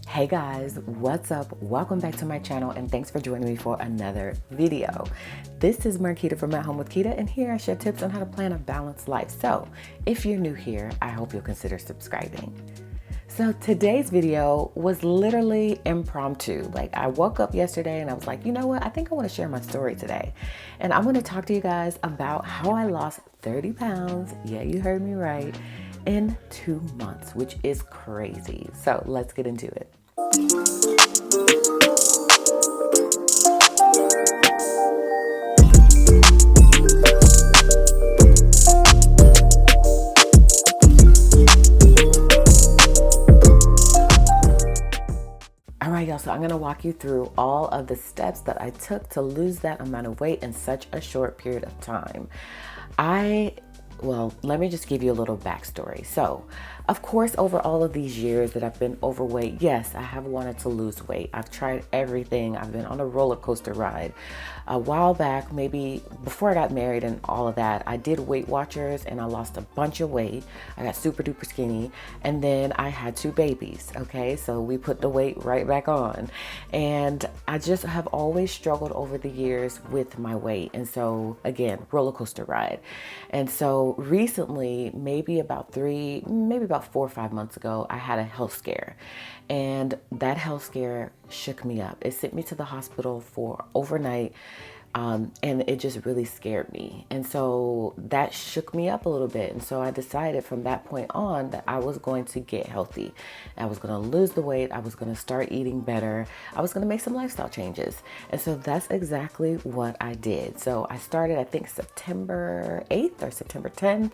Hey guys, what's up? Welcome back to my channel and thanks for joining me for another video. This is Marquita from At Home with Quita, and here I share tips on how to plan a balanced life. So if you're new here, I hope you'll consider subscribing. So today's video was literally impromptu. Like, I woke up yesterday and I was like, you know what? I think I want to share my story today. And I'm going to talk to you guys about how I lost 30 pounds. Yeah, you heard me right. In 2 months, which is crazy. So let's get into it. All right, y'all, so I'm gonna walk you through all of the steps that I took to lose that amount of weight in such a short period of time. Well, let me just give you a little backstory. So, of course, over all of these years that I've been overweight, yes, I have wanted to lose weight. I've tried everything. I've been on a roller coaster ride. A while back, maybe before I got married and all of that, I did Weight Watchers and I lost a bunch of weight. I got super duper skinny, and then I had 2 babies, okay? So we put the weight right back on. And I just have always struggled over the years with my weight. And so, again, roller coaster ride. And so recently, maybe about 4 or 5 months ago, I had a health scare, and that health scare shook me up. It sent me to the hospital for overnight, and it just really scared me. And so that shook me up a little bit. And so I decided from that point on that I was going to get healthy. I was going to lose the weight. I was going to start eating better. I was going to make some lifestyle changes. And so that's exactly what I did. So I started, I think, September 8th or September 10th.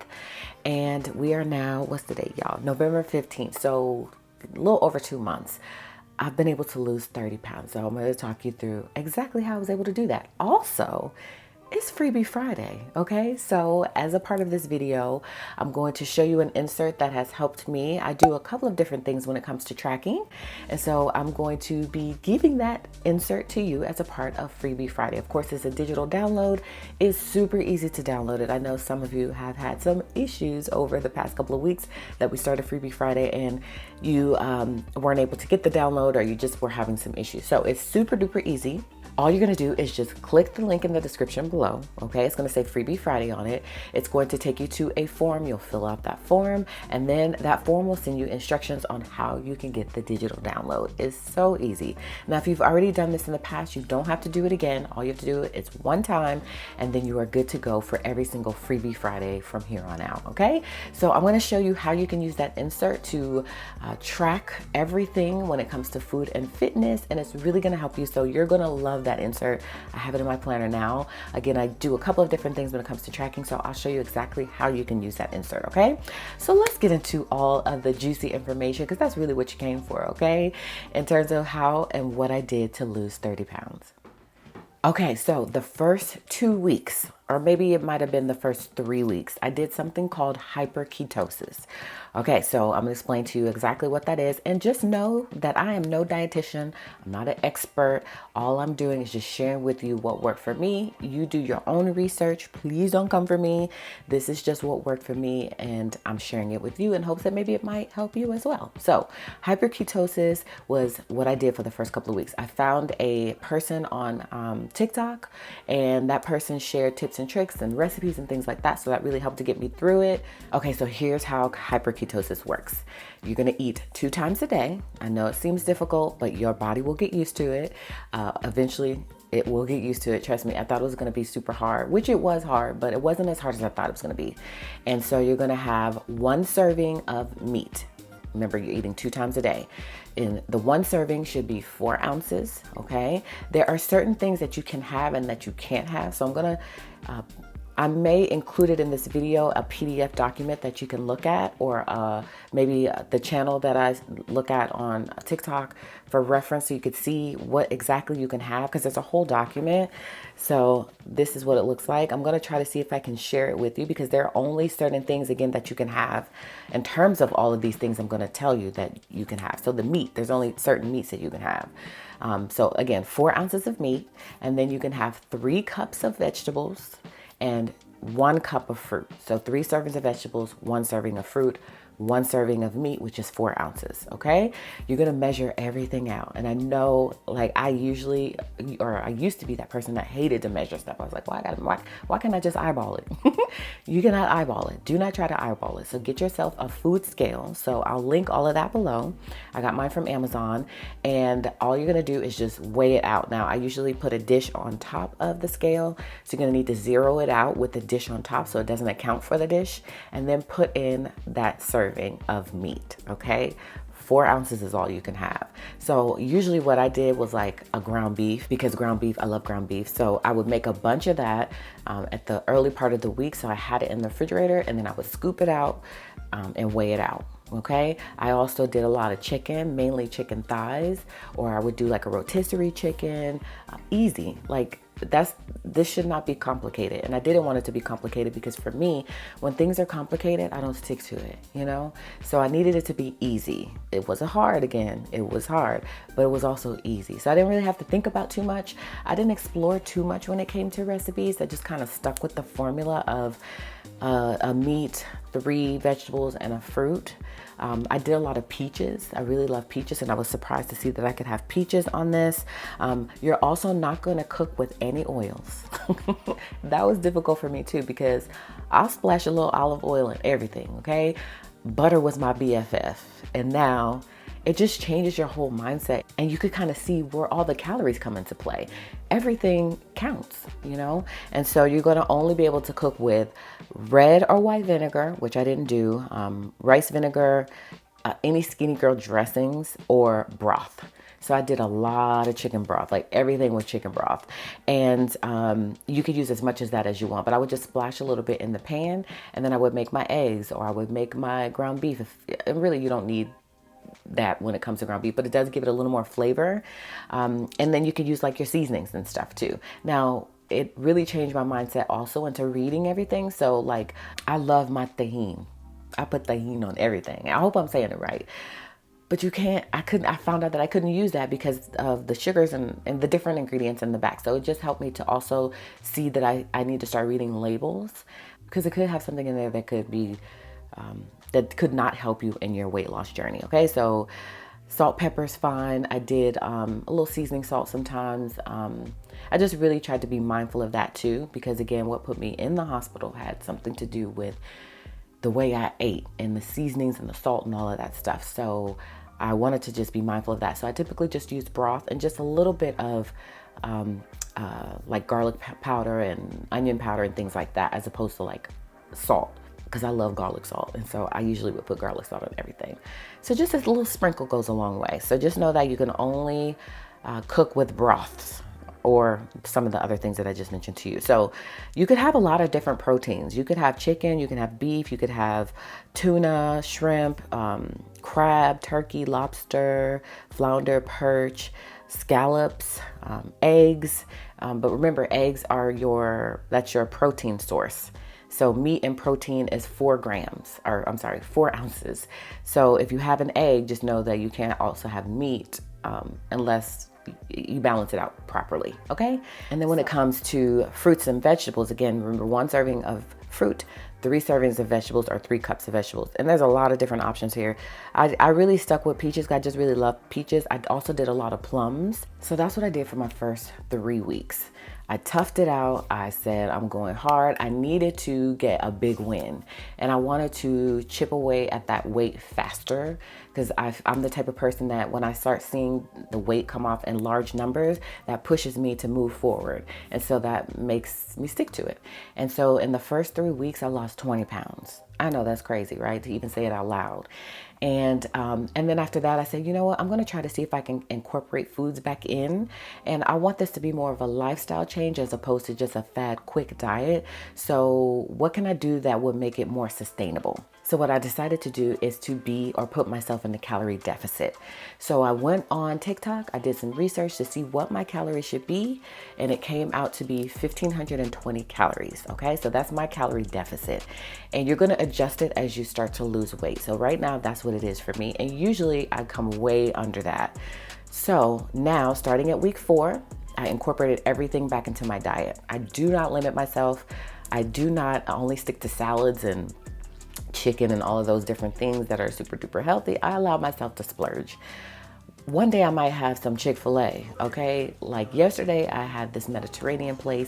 And we are now, what's the date, y'all? November 15th. So a little over 2 months. I've been able to lose 30 pounds. So I'm going to talk you through exactly how I was able to do that. Also, it's Freebie Friday, okay? So as a part of this video, I'm going to show you an insert that has helped me. I do a couple of different things when it comes to tracking. And so I'm going to be giving that insert to you as a part of Freebie Friday. Of course, it's a digital download. It's super easy to download it. I know some of you have had some issues over the past couple of weeks that we started Freebie Friday and you weren't able to get the download, or you just were having some issues. So it's super duper easy. All you're going to do is just click the link in the description below, okay? It's going to say Freebie Friday on it. It's going to take you to a form. You'll fill out that form, and then that form will send you instructions on how you can get the digital download. It's so easy. Now, if you've already done this in the past, you don't have to do it again. All you have to do is one time, and then you are good to go for every single Freebie Friday from here on out, okay? So I'm going to show you how you can use that insert to track everything when it comes to food and fitness, and it's really going to help you. So you're going to love that insert. I have it in my planner now. Again, I do a couple of different things when it comes to tracking, so I'll show you exactly how you can use that insert, okay? So let's get into all of the juicy information, because that's really what you came for, okay? In terms of how and what I did to lose 30 pounds. Okay, so the first 2 weeks, or maybe it might have been the first 3 weeks, I did something called hyperketosis. Okay, so I'm gonna explain to you exactly what that is, and just know that I am no dietitian. I'm not an expert. All I'm doing is just sharing with you what worked for me. You do your own research. Please don't come for me. This is just what worked for me, and I'm sharing it with you in hopes that maybe it might help you as well. So hyperketosis was what I did for the first couple of weeks. I found a person on TikTok, and that person shared tips and tricks and recipes and things like that. So that really helped to get me through it. Okay, so here's how hyperketosis works. You're gonna eat 2 times a day. I know it seems difficult, but your body will get used to it. Eventually, it will get used to it. Trust me, I thought it was gonna be super hard, which it was hard, but it wasn't as hard as I thought it was gonna be. And so you're gonna have 1 serving of meat. Remember, you're eating 2 times a day. And the 1 serving should be 4 ounces, okay? There are certain things that you can have and that you can't have. So I may include it in this video, a PDF document that you can look at, or maybe the channel that I look at on TikTok for reference, so you could see what exactly you can have, because there's a whole document. So this is what it looks like. I'm going to try to see if I can share it with you, because there are only certain things, again, that you can have. In terms of all of these things I'm going to tell you that you can have. So the meat, there's only certain meats that you can have. So again, 4 ounces of meat, and then you can have 3 cups of vegetables and 1 cup of fruit. So 3 servings of vegetables, 1 serving of fruit, 1 serving of meat, which is 4 ounces, okay? You're gonna measure everything out. And I know, like, I used to be that person that hated to measure stuff. I was like, why can't I just eyeball it? You cannot eyeball it. Do not try to eyeball it. So get yourself a food scale. So I'll link all of that below. I got mine from Amazon, and all you're gonna do is just weigh it out. Now, I usually put a dish on top of the scale, so you're gonna need to zero it out with the dish on top so it doesn't account for the dish, and then put in that serving of meat, okay? 4 ounces is all you can have. So usually what I did was like a ground beef, because ground beef, I love ground beef. So I would make a bunch of that at the early part of the week. So I had it in the refrigerator, and then I would scoop it out and weigh it out. Okay. I also did a lot of chicken, mainly chicken thighs, or I would do like a rotisserie chicken, easy. Like this should not be complicated. And I didn't want it to be complicated because for me, when things are complicated, I don't stick to it, you know? So I needed it to be easy. It wasn't hard again. It was hard, but it was also easy. So I didn't really have to think about too much. I didn't explore too much when it came to recipes. I just kind of stuck with the formula of a meat, 3 vegetables, and a fruit. I did a lot of peaches. I really love peaches, and I was surprised to see that I could have peaches on this. You're also not going to cook with any oils. That was difficult for me too, because I'll splash a little olive oil in everything, okay? Butter was my BFF, and now it just changes your whole mindset, and you could kind of see where all the calories come into play. Everything counts, you know? And so you're going to only be able to cook with red or white vinegar, which I didn't do, rice vinegar, any skinny girl dressings, or broth. So I did a lot of chicken broth, like everything was chicken broth. And you could use as much as that as you want, but I would just splash a little bit in the pan, and then I would make my eggs, or I would make my ground beef. And really, you don't need that when it comes to ground beef, but it does give it a little more flavor. And then you could use like your seasonings and stuff too. Now, it really changed my mindset also into reading everything. So like, I love my tahini. I put tahini on everything. I hope I'm saying it right. But I found out that I couldn't use that because of the sugars and the different ingredients in the back. So it just helped me to also see that I need to start reading labels, because it could have something in there that could be, that could not help you in your weight loss journey. Okay, so salt, pepper's fine. I did a little seasoning salt sometimes. I just really tried to be mindful of that too, because again, what put me in the hospital had something to do with the way I ate and the seasonings and the salt and all of that stuff. So I wanted to just be mindful of that. So I typically just use broth and just a little bit of like garlic powder and onion powder and things like that, as opposed to like salt, because I love garlic salt. And so I usually would put garlic salt on everything. So just a little sprinkle goes a long way. So just know that you can only cook with broths, or some of the other things that I just mentioned to you. So you could have a lot of different proteins. You could have chicken, you can have beef, you could have tuna, shrimp, crab, turkey, lobster, flounder, perch, scallops, eggs. But remember, eggs are that's your protein source. So meat and protein is 4 ounces. So if you have an egg, just know that you can't also have meat unless you balance it out properly, okay? And then when it comes to fruits and vegetables, again, remember 1 serving of fruit, 3 servings of vegetables, or 3 cups of vegetables. And there's a lot of different options here. I really stuck with peaches. I just really love peaches. I also did a lot of plums. So that's what I did for my first 3 weeks. I toughed it out. I said, I'm going hard. I needed to get a big win, and I wanted to chip away at that weight faster, because I'm the type of person that when I start seeing the weight come off in large numbers, that pushes me to move forward. And so that makes me stick to it. And so in the first 3 weeks, I lost 20 pounds. I know that's crazy, right? To even say it out loud. And then after that, I said, you know what? I'm going to try to see if I can incorporate foods back in. And I want this to be more of a lifestyle change as opposed to just a fad, quick diet. So what can I do that would make it more sustainable? So what I decided to do is to put myself in the calorie deficit. So I went on TikTok, I did some research to see what my calories should be, and it came out to be 1,520 calories, okay? So that's my calorie deficit. And you're gonna adjust it as you start to lose weight. So right now, that's what it is for me. And usually I come way under that. So now, starting at week 4, I incorporated everything back into my diet. I do not limit myself. I do not only stick to salads and chicken and all of those different things that are super duper healthy, I allow myself to splurge. One day I might have some Chick-fil-A, okay? Like yesterday I had this Mediterranean place.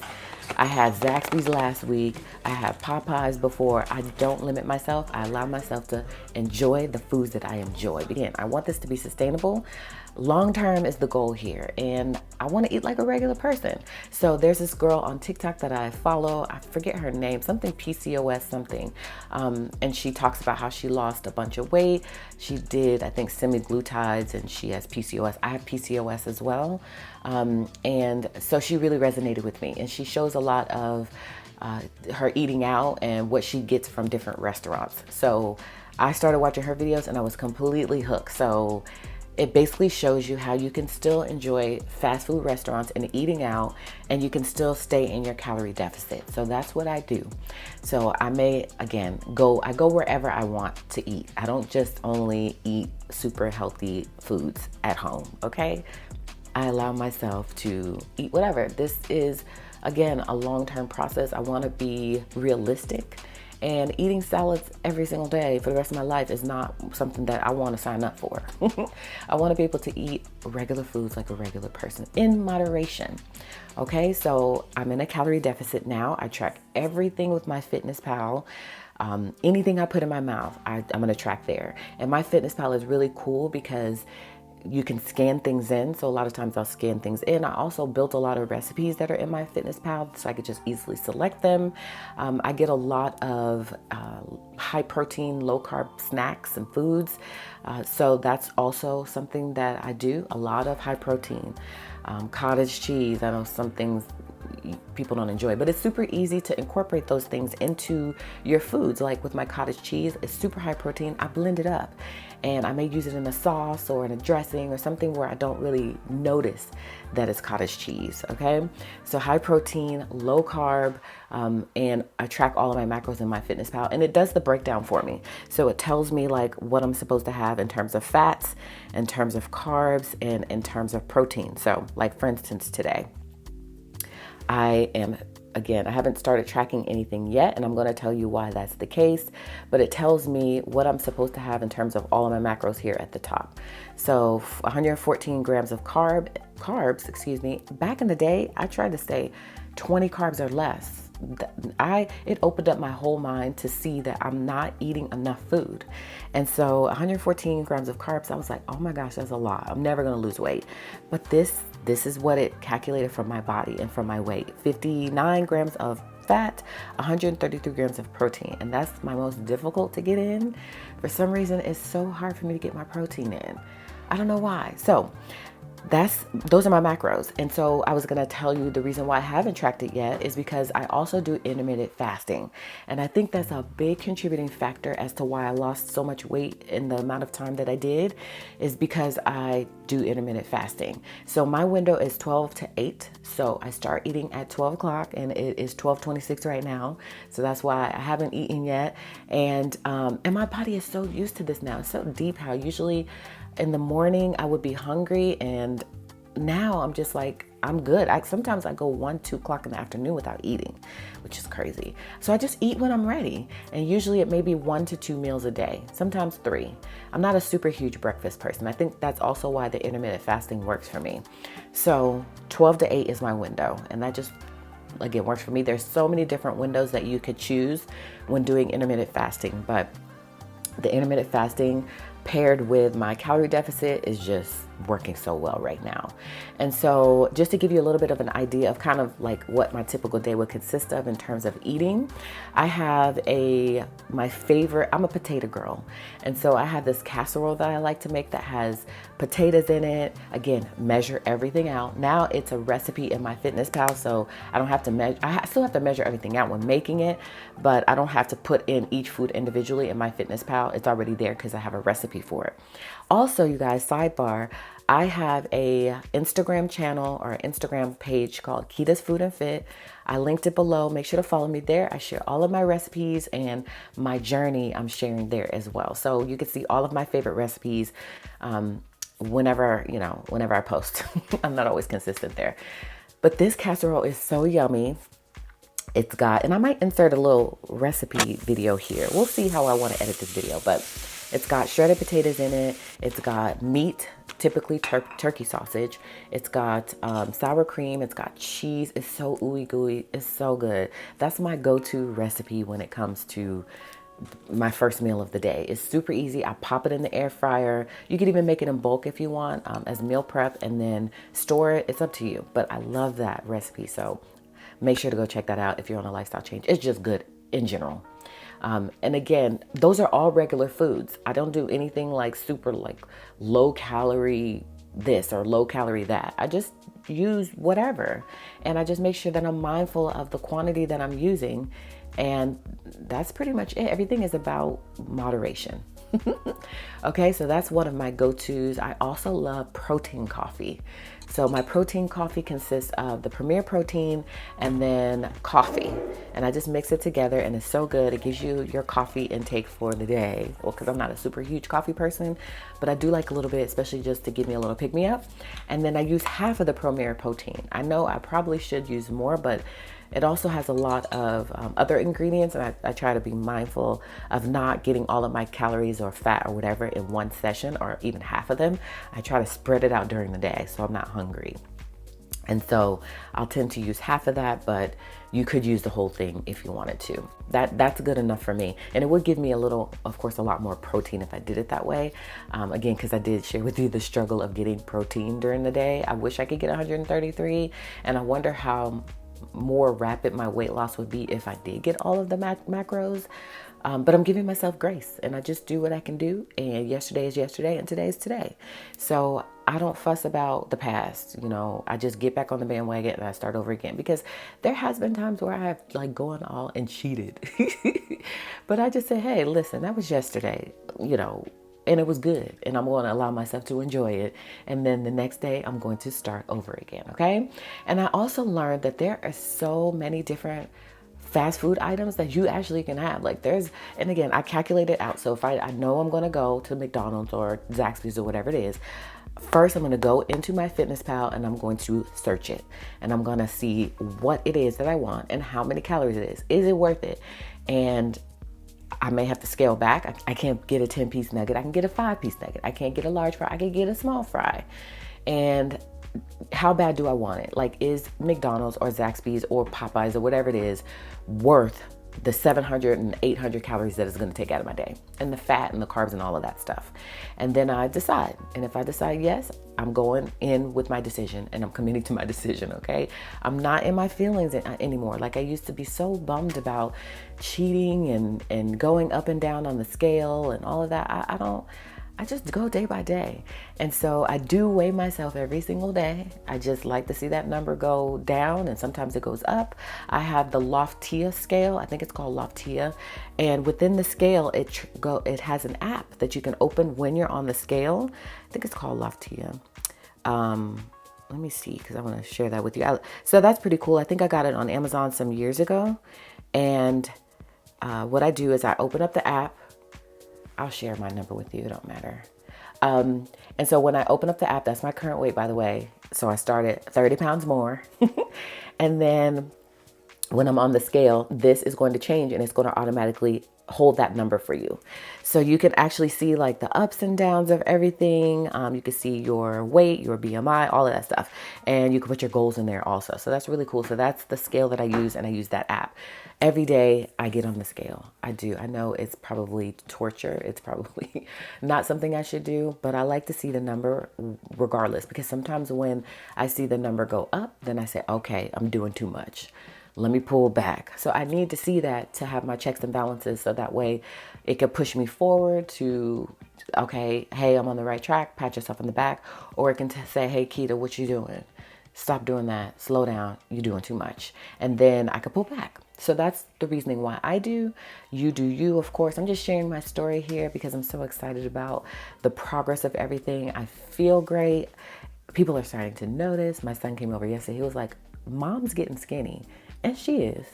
I had Zaxby's last week. I had Popeyes before. I don't limit myself. I allow myself to enjoy the foods that I enjoy. Again, I want this to be sustainable. Long term is the goal here, and I want to eat like a regular person. So there's this girl on TikTok that I follow. I forget her name, something PCOS something. And she talks about how she lost a bunch of weight. She did, I think, semaglutides, and she has PCOS. I have PCOS as well. And so she really resonated with me, and she shows a lot of her eating out and what she gets from different restaurants. So I started watching her videos and I was completely hooked. So it basically shows you how you can still enjoy fast food restaurants and eating out, and you can still stay in your calorie deficit. So that's what I do. So I may, again, I go wherever I want to eat. I don't just only eat super healthy foods at home, okay? I allow myself to eat whatever. This is, again, a long-term process. I want to be realistic. And eating salads every single day for the rest of my life is not something that I want to sign up for. I want to be able to eat regular foods like a regular person in moderation. Okay, so I'm in a calorie deficit now. I track everything with MyFitnessPal. Anything I put in my mouth, I'm going to track there. And MyFitnessPal is really cool because you can scan things in. So a lot of times I'll scan things in. I also built a lot of recipes that are in MyFitnessPal so I could just easily select them. I get a lot of high protein, low carb snacks and foods. So that's also something that I do, a lot of high protein. Cottage cheese, I know some things people don't enjoy, but it's super easy to incorporate those things into your foods. Like with my cottage cheese, it's super high protein. I blend it up and I may use it in a sauce or in a dressing or something where I don't really notice that it's cottage cheese, okay? So high protein, low carb, and I track all of my macros in MyFitnessPal, and it does the breakdown for me. So it tells me like what I'm supposed to have in terms of fats, in terms of carbs, and in terms of protein. So like for instance, today, I haven't started tracking anything yet, and I'm going to tell you why that's the case, but it tells me what I'm supposed to have in terms of all of my macros here at the top. So 114 grams of carbs, excuse me. Back in the day, I tried to stay 20 carbs or less. It opened up my whole mind to see that I'm not eating enough food. And so 114 grams of carbs, I was like, oh my gosh, that's a lot. I'm never going to lose weight. But this is what it calculated from my body and from my weight. 59 grams of fat, 133 grams of protein. And that's my most difficult to get in. For some reason, it's so hard for me to get my protein in. I don't know why. So those are my macros. And so I was going to tell you the reason why I haven't tracked it yet is because I also do intermittent fasting. And I think that's a big contributing factor as to why I lost so much weight in the amount of time that I did, is because I do intermittent fasting. So my window is 12 to 8. So I start eating at 12 o'clock and it is 12:26 right now. So that's why I haven't eaten yet. And my body is so used to this now. It's so deep how usually in the morning I would be hungry, and now I'm just like, I'm good. Sometimes I go 1, 2 o'clock in the afternoon without eating, which is crazy. So I just eat when I'm ready. And usually it may be 1 to 2 meals a day, sometimes 3. I'm not a super huge breakfast person. I think that's also why the intermittent fasting works for me. So 12 to 8 is my window. And that just, again, works for me. There's so many different windows that you could choose when doing intermittent fasting, but the intermittent fasting paired with my calorie deficit is just working so well right now. And so just to give you a little bit of an idea of kind of like what my typical day would consist of in terms of eating, I have my favorite, I'm a potato girl. And so I have this casserole that I like to make that has potatoes in it. Again, measure everything out. Now it's a recipe in MyFitnessPal, so I don't have to measure, I still have to measure everything out when making it, but I don't have to put in each food individually in MyFitnessPal. It's already there because I have a recipe for it. Also, you guys, sidebar, I have a Instagram channel or Instagram page called Quita's Food and Fit. I linked it below. Make sure to follow me there. I share all of my recipes and my journey I'm sharing there as well. So you can see all of my favorite recipes whenever I post. I'm not always consistent there. But this casserole is so yummy. It's got, and I might insert a little recipe video here. We'll see how I want to edit this video, but it's got shredded potatoes in it. It's got meat, typically turkey sausage. It's got sour cream. It's got cheese. It's so ooey gooey. It's so good. That's my go-to recipe when it comes to my first meal of the day. It's super easy. I pop it in the air fryer. You could even make it in bulk if you want, as meal prep, and then store it. It's up to you, but I love that recipe. So make sure to go check that out if you're on a lifestyle change. It's just good in general. And again, those are all regular foods. I don't do anything like super like low calorie this or low calorie that. I just use whatever. And I just make sure that I'm mindful of the quantity that I'm using. And that's pretty much it. Everything is about moderation. Okay, so that's one of my go-tos. I also love protein coffee. So my protein coffee consists of the Premier protein and then coffee. And I just mix it together and it's so good. It gives you your coffee intake for the day. Well, because I'm not a super huge coffee person, but I do like a little bit, especially just to give me a little pick-me-up. And then I use half of the Premier protein. I know I probably should use more, but it also has a lot of other ingredients, and I try to be mindful of not getting all of my calories or fat or whatever in one session or even half of them. I try to spread it out during the day so I'm not hungry. And so I'll tend to use half of that, but you could use the whole thing if you wanted to. That's good enough for me. And it would give me a little, of course, a lot more protein if I did it that way. Again, because I did share with you the struggle of getting protein during the day. I wish I could get 133, and I wonder how more rapid my weight loss would be if I did get all of the macros. But I'm giving myself grace, and I just do what I can do. And yesterday is yesterday and today is today. So I don't fuss about the past. You know, I just get back on the bandwagon and I start over again, because there has been times where I have like gone all and cheated. But I just say, hey, listen, that was yesterday, you know, and it was good, and I'm going to allow myself to enjoy it. And then the next day I'm going to start over again. Okay. And I also learned that there are so many different fast food items that you actually can have. Like and again, I calculate it out. So if I know I'm going to go to McDonald's or Zaxby's or whatever it is, first I'm going to go into my FitnessPal and I'm going to search it, and I'm going to see what it is that I want and how many calories it is. Is it worth it? And I may have to scale back. I can't get a 10-piece nugget. I can get a 5-piece nugget. I can't get a large fry. I can get a small fry. And how bad do I want it? Like, is McDonald's or Zaxby's or Popeyes or whatever it is worth the 700 and 800 calories that it's going to take out of my day, and the fat and the carbs and all of that stuff? And then I decide. And if I decide yes, I'm going in with my decision, and I'm committing to my decision. Okay. I'm not in my feelings anymore. Like I used to be so bummed about cheating and going up and down on the scale and all of that. I just go day by day. And so I do weigh myself every single day. I just like to see that number go down, and sometimes it goes up. I have the Loftia scale. I think it's called Loftia. And within the scale, it has an app that you can open when you're on the scale. I think it's called Loftia. Let me see, because I want to share that with you. So that's pretty cool. I think I got it on Amazon some years ago. And what I do is I open up the app. I'll share my number with you. It don't matter. And so when I open up the app, that's my current weight, by the way. So I started 30 pounds more. And then when I'm on the scale, this is going to change, and it's going to automatically hold that number for you. So you can actually see like the ups and downs of everything. You can see your weight, your BMI, all of that stuff. And you can put your goals in there also. So that's really cool. So that's the scale that I use, and I use that app. Every day I get on the scale. I do. I know it's probably torture. It's probably not something I should do, but I like to see the number regardless, because sometimes when I see the number go up, then I say, okay, I'm doing too much. Let me pull back. So I need to see that to have my checks and balances, so that way it could push me forward to, okay, hey, I'm on the right track, pat yourself on the back, or it can say, hey, Quita, what you doing? Stop doing that. Slow down. You're doing too much. And then I could pull back. So that's the reasoning why I do. You do you, of course. I'm just sharing my story here because I'm so excited about the progress of everything. I feel great. People are starting to notice. My son came over yesterday. He was like, Mom's getting skinny. And she is.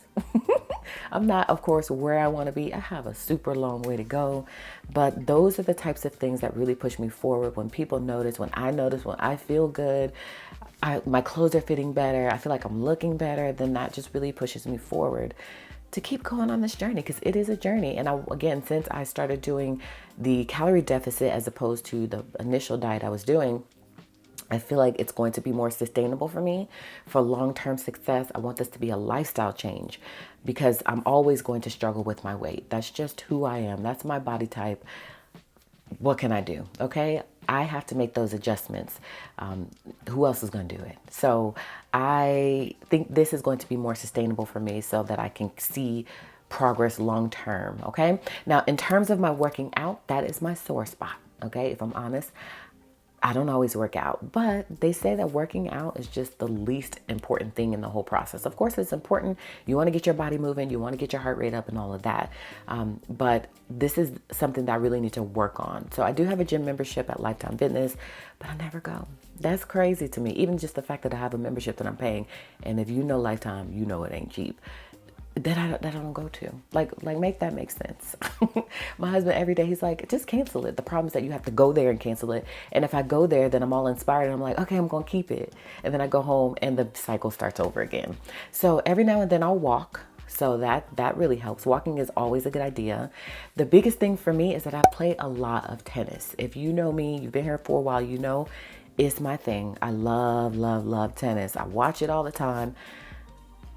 I'm not, of course, where I want to be. I have a super long way to go. But those are the types of things that really push me forward. When people notice, when I notice, when I feel good, my clothes are fitting better, I feel like I'm looking better, then that just really pushes me forward to keep going on this journey, because it is a journey. And again, since I started doing the calorie deficit as opposed to the initial diet I was doing, I feel like it's going to be more sustainable for me for long-term success. I want this to be a lifestyle change because I'm always going to struggle with my weight. That's just who I am. That's my body type. What can I do? Okay. I have to make those adjustments. Who else is going to do it? So I think this is going to be more sustainable for me so that I can see progress long term. Okay. Now, in terms of my working out, that is my sore spot. Okay. If I'm honest, I don't always work out, but they say that working out is just the least important thing in the whole process. Of course, it's important. You want to get your body moving. You want to get your heart rate up and all of that. But this is something that I really need to work on. So I do have a gym membership at Lifetime Fitness, but I never go. That's crazy to me. Even just the fact that I have a membership that I'm paying. And if you know Lifetime, you know it ain't cheap. That I don't go to. Like make that make sense. My husband every day, he's like, just cancel it. The problem is that you have to go there and cancel it. And if I go there, then I'm all inspired and I'm like, okay, I'm going to keep it. And then I go home and the cycle starts over again. So every now and then I'll walk. So that really helps. Walking is always a good idea. The biggest thing for me is that I play a lot of tennis. If you know me, you've been here for a while, you know it's my thing. I love tennis. I watch it all the time.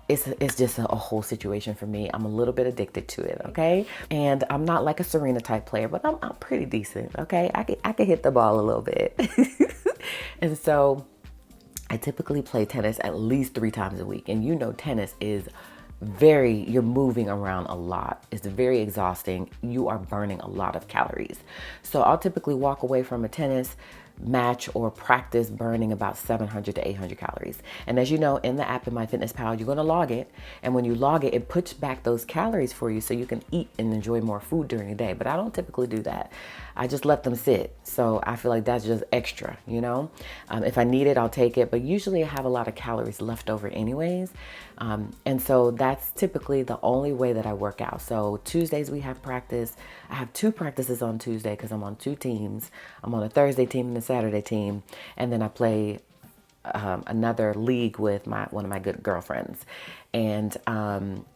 It's just a whole situation for me. I'm a little bit addicted to it, okay? And I'm not like a Serena type player, but I'm pretty decent, okay? I can hit the ball a little bit. And so I typically play tennis at least 3 times a week. And you know tennis is you're moving around a lot. It's very exhausting. You are burning a lot of calories. So I'll typically walk away from a tennis match or practice burning about 700 to 800 calories. And as you know, in the app in MyFitnessPal, you're going to log it. And when you log it, it puts back those calories for you so you can eat and enjoy more food during the day. But I don't typically do that. I just let them sit. So I feel like that's just extra, you know? If I need it, I'll take it. But usually I have a lot of calories left over anyways. And so that's typically the only way that I work out. So Tuesdays we have practice. I have 2 practices on Tuesday because I'm on 2 teams. I'm on a Thursday team and a Saturday team. And then I play another league with one of my good girlfriends. And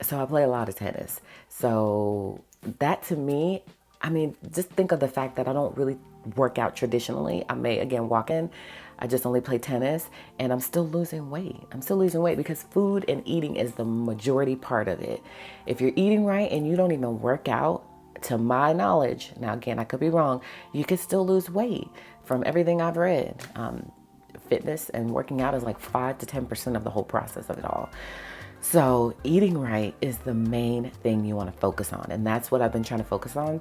so I play a lot of tennis. So that to me, I mean, just think of the fact that I don't really work out traditionally. I may, again, walk in. I just only play tennis and I'm still losing weight. I'm still losing weight because food and eating is the majority part of it. If you're eating right and you don't even work out, to my knowledge, now again, I could be wrong, you can still lose weight from everything I've read. Fitness and working out is like 5 to 10% of the whole process of it all. So eating right is the main thing you want to focus on. And that's what I've been trying to focus on,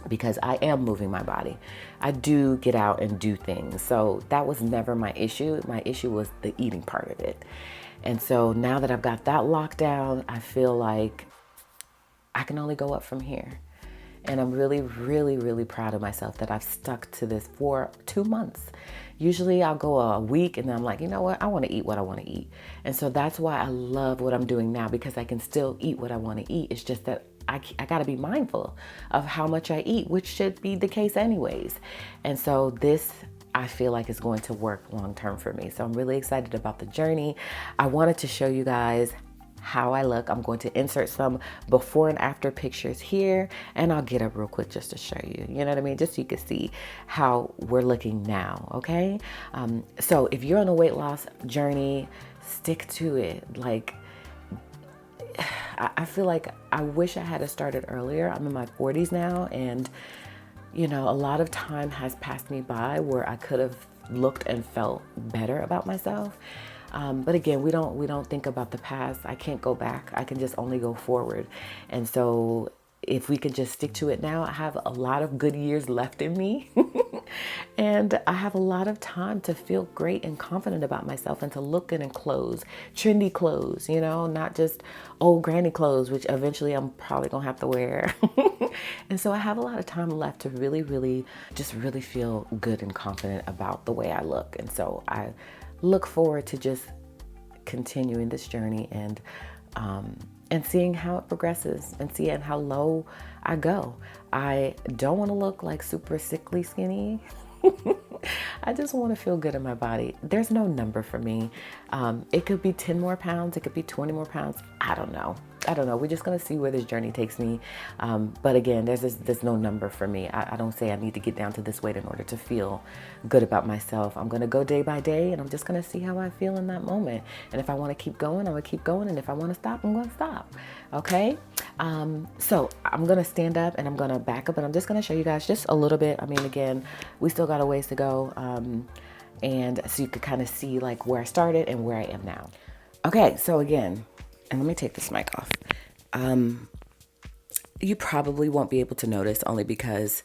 because I am moving my body. I do get out and do things. So that was never my issue. My issue was the eating part of it. And so now that I've got that locked down, I feel like I can only go up from here. And I'm really, really, really proud of myself that I've stuck to this for 2 months. Usually I'll go a week and then I'm like, you know what? I want to eat what I want to eat. And so that's why I love what I'm doing now, because I can still eat what I want to eat. It's just that I got to be mindful of how much I eat, which should be the case anyways. And so this, I feel like, is going to work long term for me. So I'm really excited about the journey. I wanted to show you guys how I look. I'm going to insert some before and after pictures here, and I'll get up real quick just to show you, you know what I mean? Just so you can see how we're looking now, okay? So if you're on a weight loss journey, stick to it. Like, I feel like I wish I had started earlier. I'm in my 40s now, and you know, a lot of time has passed me by where I could have looked and felt better about myself. But again, we don't think about the past. I can't go back. I can just only go forward. And so if we could just stick to it now, I have a lot of good years left in me. And I have a lot of time to feel great and confident about myself and to look good in clothes, trendy clothes, you know, not just old granny clothes, which eventually I'm probably gonna have to wear. And so I have a lot of time left to really, really, just really feel good and confident about the way I look. And so I look forward to just continuing this journey and seeing how it progresses and seeing how low I go. I don't want to look like super sickly skinny. I just want to feel good in my body. There's no number for me. It could be 10 more pounds. It could be 20 more pounds. I don't know. We're just going to see where this journey takes me. But again, there's no number for me. I don't say I need to get down to this weight in order to feel good about myself. I'm going to go day by day, and I'm just going to see how I feel in that moment. And if I want to keep going, I'm going to keep going. And if I want to stop, I'm going to stop. Okay. So I'm going to stand up and I'm going to back up, and I'm just going to show you guys just a little bit. I mean, again, we still got a ways to go. And so you could kind of see like where I started and where I am now. Okay. So again, and let me take this mic off. You probably won't be able to notice, only because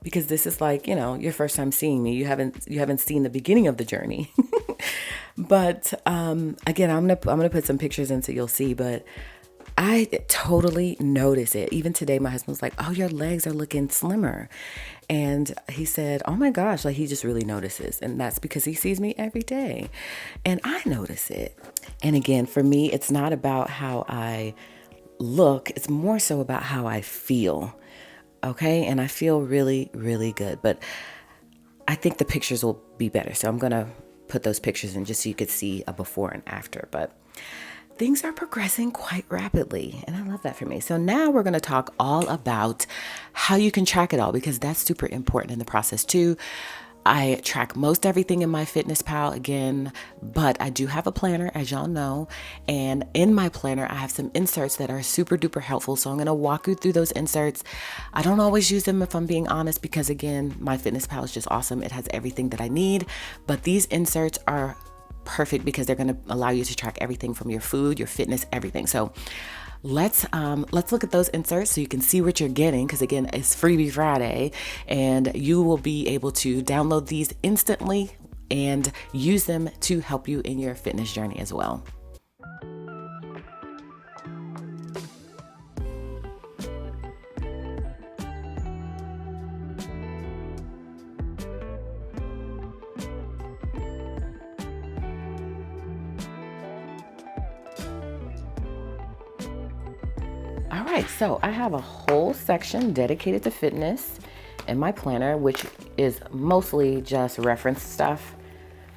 this is like, your first time seeing me. You haven't seen the beginning of the journey. But again, I'm gonna put some pictures in so you'll see. But I totally notice it. Even today, my husband was like, "Oh, your legs are looking slimmer," and he said, "Oh my gosh!" Like, he just really notices, and that's because he sees me every day, and I notice it. And again, for me, it's not about how I look; it's more so about how I feel. Okay, and I feel really, really good. But I think the pictures will be better, so I'm gonna put those pictures in just so you could see a before and after. But things are progressing quite rapidly, and I love that for me. So now we're going to talk all about how you can track it all, because that's super important in the process too. I track most everything in MyFitnessPal again, but I do have a planner, as y'all know, and in my planner I have some inserts that are super duper helpful. So I'm going to walk you through those inserts. I don't always use them, if I'm being honest, because again, MyFitnessPal is just awesome. It has everything that I need, but these inserts are perfect because they're going to allow you to track everything from your food, your fitness, everything. So let's look at those inserts so you can see what you're getting, because again, it's Freebie Friday, and you will be able to download these instantly and use them to help you in your fitness journey as well. All right, so I have a whole section dedicated to fitness in my planner, which is mostly just reference stuff.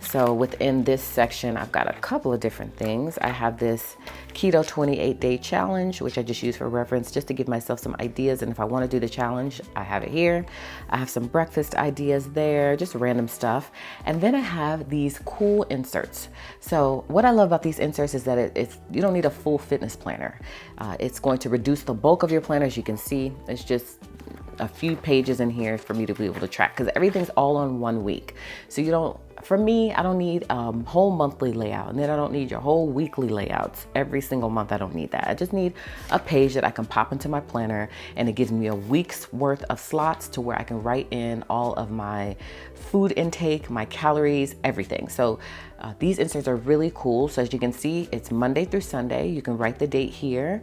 So within this section, I've got a couple of different things. I have this keto 28-day challenge, which I just use for reference, just to give myself some ideas. And if I want to do the challenge, I have it here. I have some breakfast ideas there, just random stuff. And then I have these cool inserts. So what I love about these inserts is that you don't need a full fitness planner. It's going to reduce the bulk of your planner. As you can see, it's just a few pages in here for me to be able to track, because everything's all on 1 week. So for me, I don't need a whole monthly layout, and then I don't need your whole weekly layouts every single month. I don't need that. I just need a page that I can pop into my planner, and it gives me a week's worth of slots to where I can write in all of my food intake, my calories, everything. So these inserts are really cool. So as you can see, it's Monday through Sunday. You can write the date here.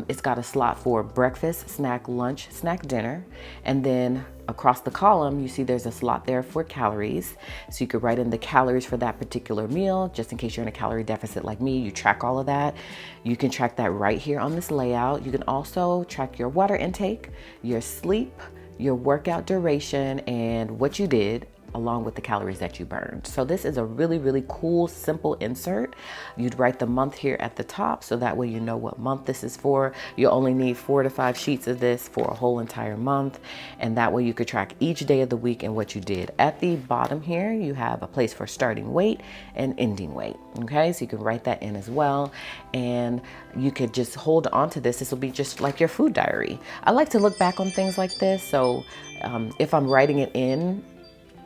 It's got a slot for breakfast, snack, lunch, snack, dinner. And then across the column, you see there's a slot there for calories. So you could write in the calories for that particular meal, just in case you're in a calorie deficit like me. You track all of that. You can track that right here on this layout. You can also track your water intake, your sleep, your workout duration, and what you did, along with the calories that you burned. So this is a really, really cool, simple insert. You'd write the month here at the top, so that way you know what month this is for. You only need 4 to 5 sheets of this for a whole entire month, and that way you could track each day of the week and what you did. At the bottom here, you have a place for starting weight and ending weight. Okay, so you can write that in as well, and you could just hold on to this. This will be just like your food diary. I like to look back on things like this, so if I'm writing it in,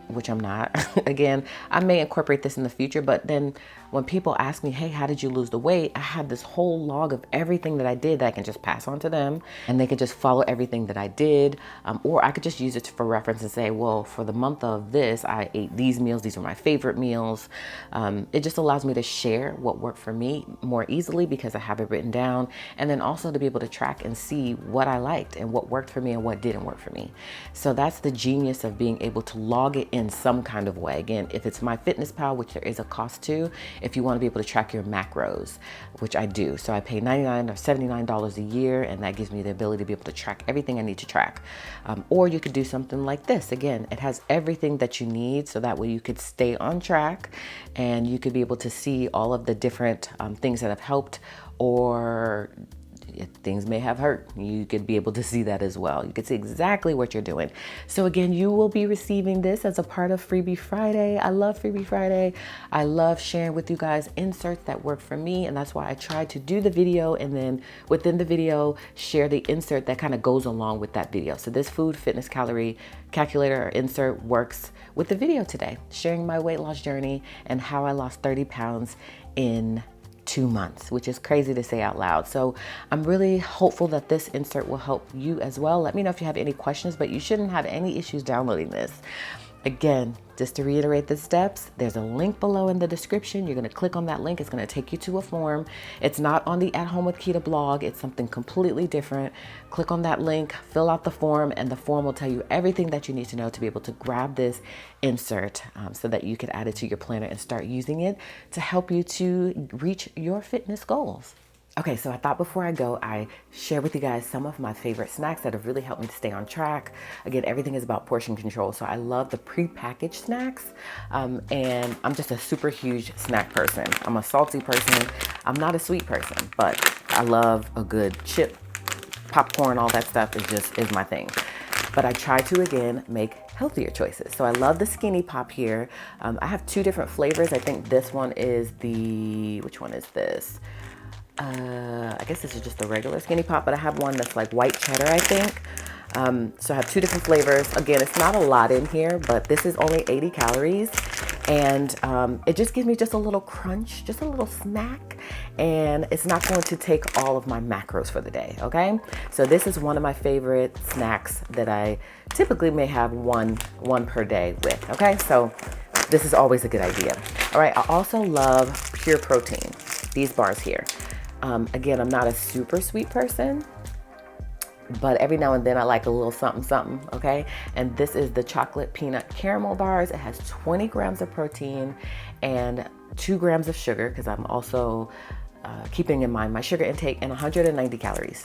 which I'm not, again, I may incorporate this in the future, but then when people ask me, hey, how did you lose the weight? I have this whole log of everything that I did that I can just pass on to them, and they can just follow everything that I did. Or I could just use it for reference and say, well, for the month of this, I ate these meals. These were my favorite meals. It just allows me to share what worked for me more easily because I have it written down. And then also to be able to track and see what I liked and what worked for me and what didn't work for me. So that's the genius of being able to log it in in some kind of way. Again, if it's MyFitnessPal, which there is a cost to, if you want to be able to track your macros, which I do. So I pay $99 or $79 a year, and that gives me the ability to be able to track everything I need to track. Or you could do something like this. Again, it has everything that you need, so that way you could stay on track and you could be able to see all of the different things that have helped, or if things may have hurt, you could be able to see that as well. You could see exactly what you're doing. So again, you will be receiving this as a part of Freebie Friday. I love Freebie Friday. I love sharing with you guys inserts that work for me, and that's why I try to do the video and then within the video share the insert that kind of goes along with that video. So this food fitness calorie calculator or insert works with the video today, sharing my weight loss journey and how I lost 30 pounds in 2 months, which is crazy to say out loud. So I'm really hopeful that this insert will help you as well. Let me know if you have any questions, but you shouldn't have any issues downloading this. Again, just to reiterate the steps, there's a link below in the description. You're going to click on that link. It's going to take you to a form. It's not on the At Home with Quita blog. It's something completely different. Click on that link, fill out the form, and the form will tell you everything that you need to know to be able to grab this insert so that you can add it to your planner and start using it to help you to reach your fitness goals. Okay, so I thought before I go, I share with you guys some of my favorite snacks that have really helped me to stay on track. Again, everything is about portion control. So I love the pre-packaged snacks, and I'm just a super huge snack person. I'm a salty person. I'm not a sweet person, but I love a good chip, popcorn, all that stuff is my thing. But I try to, again, make healthier choices. So I love the Skinny Pop here. I have 2 different flavors. I think this one is which one is this? I guess this is just the regular Skinny Pop, but I have one that's like white cheddar, I think. So I have 2 different flavors. Again, it's not a lot in here, but this is only 80 calories. And it just gives me just a little crunch, just a little snack. And it's not going to take all of my macros for the day, okay? So this is one of my favorite snacks that I typically may have one per day with, okay? So this is always a good idea. All right, I also love Pure Protein, these bars here. Again, I'm not a super sweet person, but every now and then I like a little something, something, okay? And this is the chocolate peanut caramel bars. It has 20 grams of protein and 2 grams of sugar, because I'm also keeping in mind my sugar intake, and 190 calories.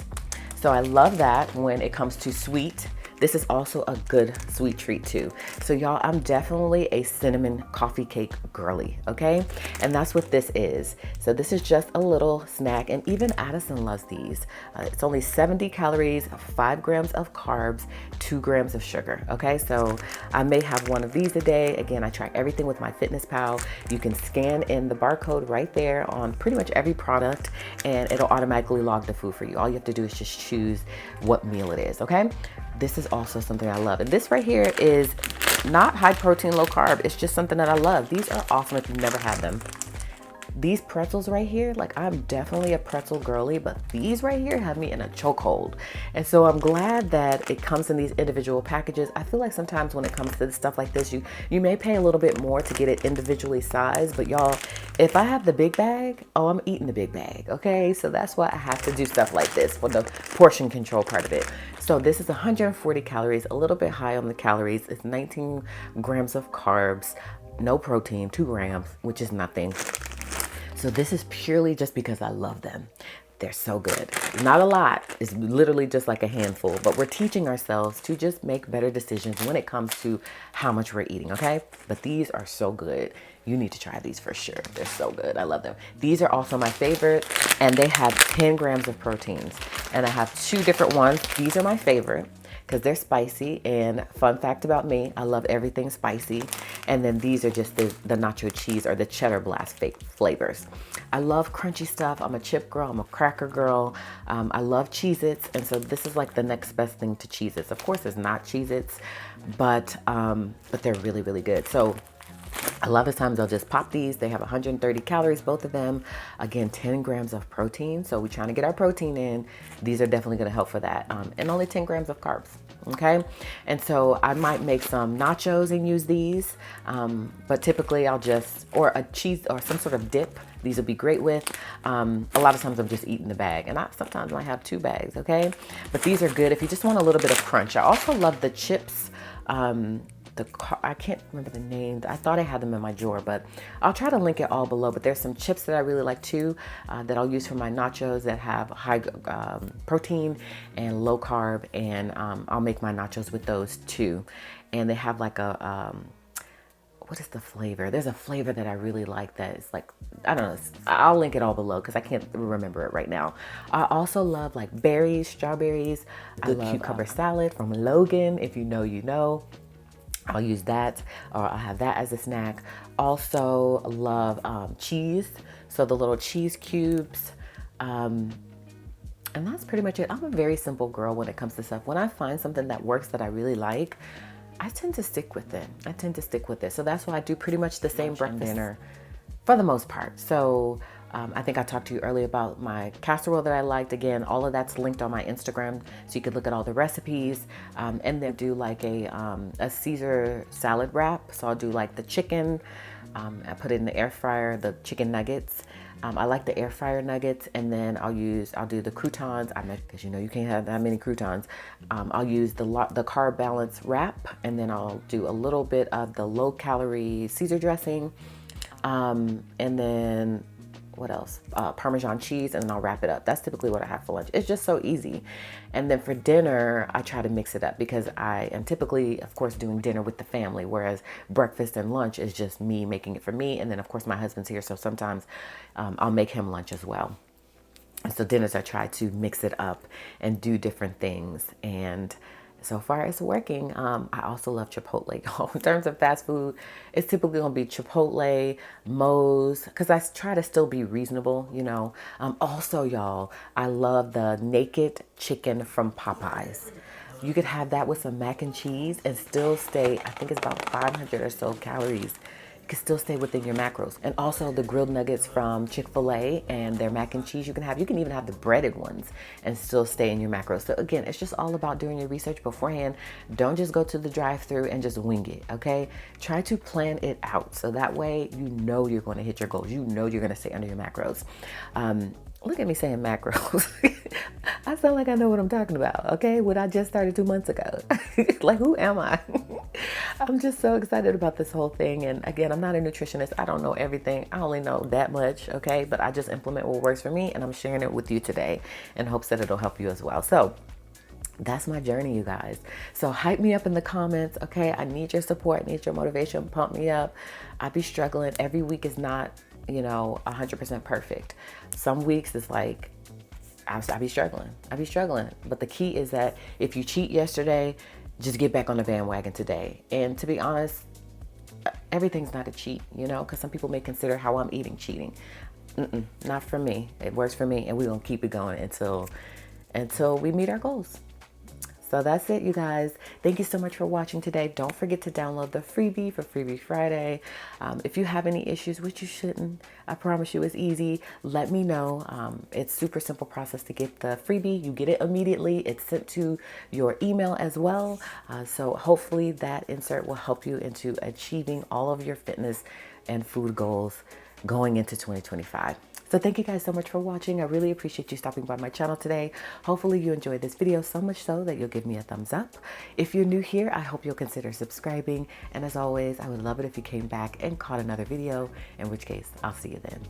So I love that when it comes to sweet. This is also a good sweet treat too. So y'all, I'm definitely a cinnamon coffee cake girly, okay? And that's what this is. So this is just a little snack, and even Addison loves these. It's only 70 calories, 5 grams of carbs, 2 grams of sugar, okay? So I may have one of these a day. Again, I track everything with MyFitnessPal. You can scan in the barcode right there on pretty much every product, and it'll automatically log the food for you. All you have to do is just choose what meal it is, okay? This is also something I love. And this right here is not high protein, low carb. It's just something that I love. These are awesome if you've never had them. These pretzels right here, like, I'm definitely a pretzel girly, but these right here have me in a chokehold. And so I'm glad that it comes in these individual packages. I feel like sometimes when it comes to stuff like this, you may pay a little bit more to get it individually sized, but y'all, if I have the big bag, oh, I'm eating the big bag, okay? So that's why I have to do stuff like this for the portion control part of it. So this is 140 calories, a little bit high on the calories. It's 19 grams of carbs, no protein, 2 grams, which is nothing. So this is purely just because I love them. They're so good. Not a lot. It's literally just like a handful, but we're teaching ourselves to just make better decisions when it comes to how much we're eating, okay? But these are so good. You need to try these for sure. They're so good. I love them. These are also my favorite, and they have 10 grams of proteins. And I have 2 different ones. These are my favorite because they're spicy, and fun fact about me, I love everything spicy. And then these are just the nacho cheese or the cheddar blast fake flavors. I love crunchy stuff. I'm a chip girl, I'm a cracker girl. I love Cheez-Its, and so this is like the next best thing to Cheez-Its. Of course, it's not Cheez-Its, but they're really, really good. So a lot of times I'll just pop these. They have 130 calories, both of them. Again, 10 grams of protein. So we're trying to get our protein in. These are definitely going to help for that. And only 10 grams of carbs. Okay. And so I might make some nachos and use these. But typically I'll just, or a cheese or some sort of dip. These will be great with. A lot of times I'm just eating the bag, and sometimes I have 2 bags. Okay. But these are good if you just want a little bit of crunch. I also love the chips. I can't remember the name. I thought I had them in my drawer, but I'll try to link it all below. But there's some chips that I really like too, that I'll use for my nachos that have high protein and low carb, and I'll make my nachos with those too. And they have like a what is the flavor? There's a flavor that I really like that is like, I don't know, I'll link it all below because I can't remember it right now. I also love like berries, strawberries. I love cucumber salad from Logan. If you know, you know. I'll use that, or I'll have that as a snack. Also love cheese. So the little cheese cubes. And that's pretty much it. I'm a very simple girl when it comes to stuff. When I find something that works that I really like, I tend to stick with it. So that's why I do pretty much the same breakfast dinner for the most part. So I think I talked to you earlier about my casserole that I liked. Again, all of that's linked on my Instagram, so you could look at all the recipes. And then do like a Caesar salad wrap. So I'll do like the chicken, I put it in the air fryer, the chicken nuggets. I like the air fryer nuggets, and then I'll do the croutons. Because you know you can't have that many croutons. I'll use the carb balance wrap, and then I'll do a little bit of the low calorie Caesar dressing, and then what else? Parmesan cheese, and then I'll wrap it up. That's typically what I have for lunch. It's just so easy. And then for dinner, I try to mix it up because I am typically, of course, doing dinner with the family, whereas breakfast and lunch is just me making it for me. And then, of course, my husband's here, so sometimes I'll make him lunch as well. And so dinners, I try to mix it up and do different things. And so far it's working. I also love Chipotle. In terms of fast food, it's typically gonna be Chipotle, Moe's, because I try to still be reasonable, you know. Also, y'all, I love the naked chicken from Popeyes. You could have that with some mac and cheese and still stay, I think it's about 500 or so calories. You can still stay within your macros. And also the grilled nuggets from Chick-fil-A and their mac and cheese you can even have the breaded ones and still stay in your macros. So again, it's just all about doing your research beforehand. Don't just go to the drive-thru and just wing it, okay? Try to plan it out so that way you know you're going to hit your goals. You know you're going to stay under your macros. Look at me saying macros. I sound like I know what I'm talking about, okay? What I just started 2 months ago. Like, who am I? I'm just so excited about this whole thing. And again, I'm not a nutritionist. I don't know everything. I only know that much, okay? But I just implement what works for me, and I'm sharing it with you today in hopes that it'll help you as well. So that's my journey, you guys. So hype me up in the comments, okay? I need your support. I need your motivation. Pump me up. I be struggling. Every week is not, 100% perfect. Some weeks it's like, I be struggling. But the key is that if you cheat yesterday, just get back on the bandwagon today. And to be honest, everything's not a cheat, because some people may consider how I'm eating cheating. Not for me. It works for me, and we're going to keep it going until we meet our goals. So that's it, you guys. Thank you so much for watching today. Don't forget to download the freebie for Freebie Friday. If you have any issues, which you shouldn't, I promise you it's easy. Let me know. It's super simple process to get the freebie. You get it immediately. It's sent to your email as well. So hopefully that insert will help you into achieving all of your fitness and food goals going into 2025. So thank you guys so much for watching. I really appreciate you stopping by my channel today. Hopefully you enjoyed this video so much so that you'll give me a thumbs up. If you're new here, I hope you'll consider subscribing. And as always, I would love it if you came back and caught another video, in which case I'll see you then.